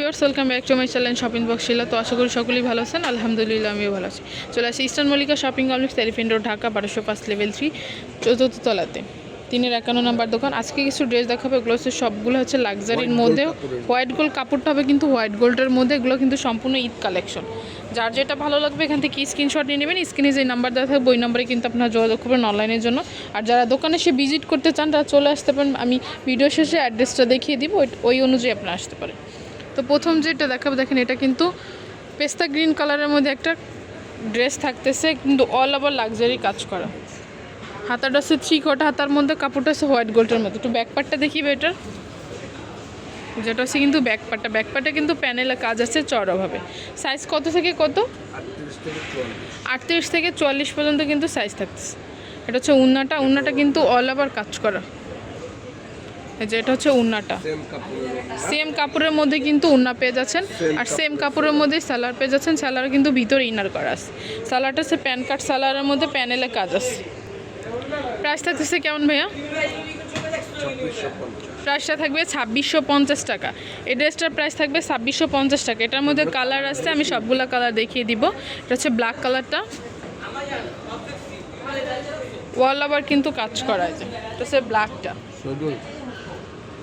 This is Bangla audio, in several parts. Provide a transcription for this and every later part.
Viewers, welcome back to my channel shopping box Shila. তো আশা করি সকলেই ভালো আছেন। আলহামদুলিল্লাহ আমিও ভালো আছি। চলে আসি eastern Mallika shopping complex, elephant road, Dhaka 1205 level 3 চতুর্থ তলাতে 351 নাম্বার দোকান। আজকে কিছু ড্রেস দেখাবো। এগুলো হচ্ছে সবগুলো হচ্ছে লাক্সারির মধ্যে। হোয়াইট গোল্ড কাপড়টা হবে কিন্তু হোয়াইট গোল্ডের মধ্যে। এগুলো কিন্তু সম্পূর্ণ ঈদ কালেকশন। যার যেটা ভালো লাগবে এখান থেকে স্ক্রিনশট নিয়ে নেবেন। স্ক্রিনে যে নাম্বার দেওয়া থাকবে ওই নাম্বারে কিন্তু আপনারা যোগাযোগ করবেন অনলাইনের জন্য। আর যারা দোকানে এসে ভিজিট করতে চান তারা চলে আসতে পারেন। আমি ভিডিও শেষে অ্যাড্রেসটা দেখিয়ে দিব, ওই অনুযায়ী আপনারা আসতে পারেন। তো প্রথম যেটা দেখাবো, দেখেন এটা কিন্তু পেস্তা গ্রিন কালারের মধ্যে একটা ড্রেস থাকতেছে, কিন্তু অল ওভার লাক্সারি কাজ করা। হাতাটা হচ্ছে 3/4 হাতার মধ্যে, কাপড়টা হচ্ছে হোয়াইট গোল্ডের মধ্যে। একটু ব্যাকপার্টটা দেখিবে এটার, যেটা হচ্ছে কিন্তু ব্যাকপার্টটা কিন্তু প্যানেলে কাজ আছে চড়াভাবে। সাইজ কত থেকে কত? 38 থেকে 44 পর্যন্ত কিন্তু সাইজ থাকতেছে। এটা হচ্ছে উন্নাটা কিন্তু অল ওভার কাজ করা। যে এটা হচ্ছে উন্নাটা, সেম কাপড়ের মধ্যে কিন্তু উন্না পেয়ে যাচ্ছেন। আর সেম কাপড়ের মধ্যে সালোয়ার পেয়ে যাচ্ছেন। সালোয়ার কিন্তু ভিতরে ইনার করা আছে। সালোয়ারটা হচ্ছে প্যান কাট সালোয়ারের মধ্যে, প্যানেলে কাজ আছে। প্রাইস থাকতেছে কেমন ভাইয়া? প্রাইসটা থাকবে 2650 টাকা। এই ড্রেসটার প্রাইস থাকবে 2650 টাকা। এটার মধ্যে কালার আছে, আমি সবগুলা কালার দেখিয়ে দিব। এটা হচ্ছে ব্ল্যাক কালারটা, ওয়াল আবার কিন্তু কাজ করা আছে। এটা হচ্ছে ব্ল্যাকটা,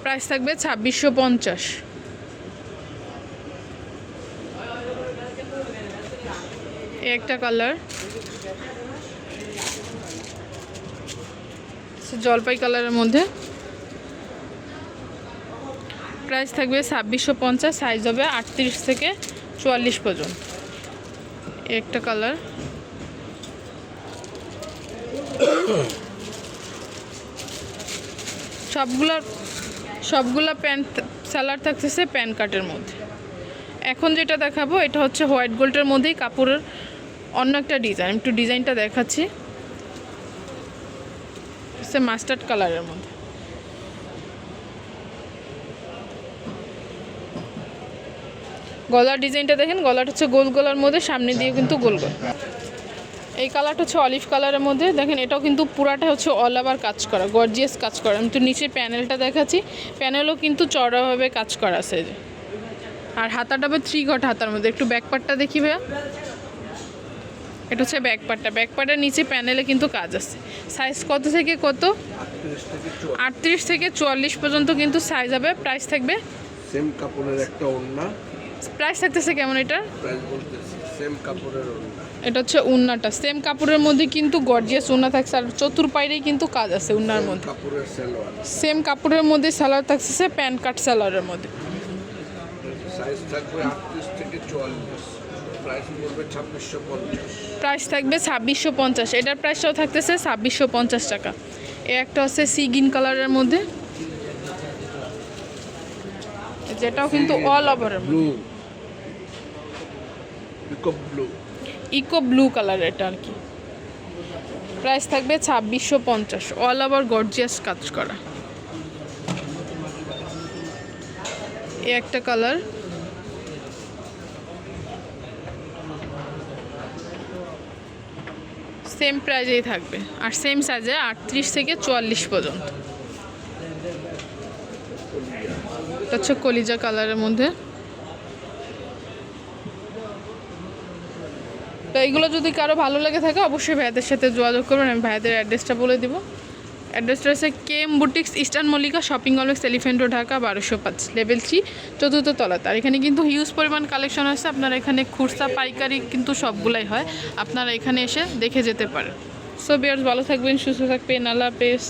প্রাইস থাকবে 2650। এই একটা কালার জলপাই কালারের মধ্যে, প্রাইস থাকবে 2650। সাইজ হবে 38 থেকে 44 পর্যন্ত। একটা কালার সবগুলা প্যান্ট সালোয়ার থাকতেছে প্যান কাটের মধ্যে। এখন যেটা দেখাবো এটা হচ্ছে হোয়াইট গোল্ডের মধ্যেই কাপড়ের অন্য একটা ডিজাইন। একটু ডিজাইনটা দেখাচ্ছি। হচ্ছে মাস্টার্ড কালারের মধ্যে। গলার ডিজাইনটা দেখেন, গলাটা হচ্ছে গোল গলার মধ্যে, সামনে দিয়ে কিন্তু গোল গোল। এই কালারটা হচ্ছে অলিভ কালারের মধ্যে। দেখেন এটাও কিন্তু পুরাটা হচ্ছে অল ওভার কাজ করা, গর্জিয়াস কাজ করা। আমি তো নিচে প্যানেলটা দেখাচ্ছি, প্যানেলও কিন্তু চড়াভাবে কাজ করা আছে। আর হাতাটা হবে 3/4 হাতার মধ্যে। একটু ব্যাকপার্টটা দেখি ভাইয়া। এটা হচ্ছে ব্যাকপার্টের নিচে প্যানেলে কিন্তু কাজ আছে। সাইজ কত থেকে কত? 38 থেকে 44 পর্যন্ত কিন্তু সাইজ হবে। প্রাইস থাকবে সেম কাপড়ের একটা ওড়না। প্রাইস থাকতেছে কেমন এটা? প্রাইস বলতেছি সেম কাপড়ের ওড়না। এটা হচ্ছে উন্নাটা, সেম কাপড়ের মধ্যে কিন্তু গর্জিয়াস উন্না থাকছে। আর চতুর্পাইরেই কিন্তু কাজ আছে উন্নার মধ্যে। কাপড়ের সালোয়ার, সেম কাপড়ের মধ্যে সালোয়ার থাকছে প্যান কাট সালোয়ারের মধ্যে। সাইজ থাকবে 38 থেকে 44। প্রাইস পড়বে 2650। প্রাইস থাকবে 2650। এটার প্রাইসটাও থাকতেছে 2650 টাকা। একটা হচ্ছে সি গ্রিন কালারের মধ্যে, যেটাও কিন্তু অল ওভারের ব্লু, মধ্যে, ইকো ব্লু কালার এটা আর কি। প্রাইস থাকবে 2650। অল ওভার গর্জিয়াস কাজ করা। এই একটা কালার, সেম প্রাইজেই থাকবে। আর সেম সাইজে 38 থেকে 44 পর্যন্ত। এটা হচ্ছে কলিজা কালারের মধ্যে। তো এইগুলো যদি কারো ভালো লেগে থাকে অবশ্যই ভাইয়াদের সাথে যোগাযোগ করবেন। আমি ভাইয়াদের অ্যাড্রেসটা বলে দিব। অ্যাড্রেসটা হচ্ছে KM boutiques, eastern Mallika shopping complex, elephant road, Dhaka 1205 level 3 চতুর্থ তলাতে। আর এখানে কিন্তু হিউজ পরিমাণ কালেকশন আছে। আপনারা এখানে খুচরা পাইকারি কিন্তু সবগুলাই হয়, আপনারা এখানে এসে দেখে যেতে পারেন। সো ভিউয়ার্স, ভালো থাকবেন, সুস্থ থাকবেন, আল্লাহ হাফেজ।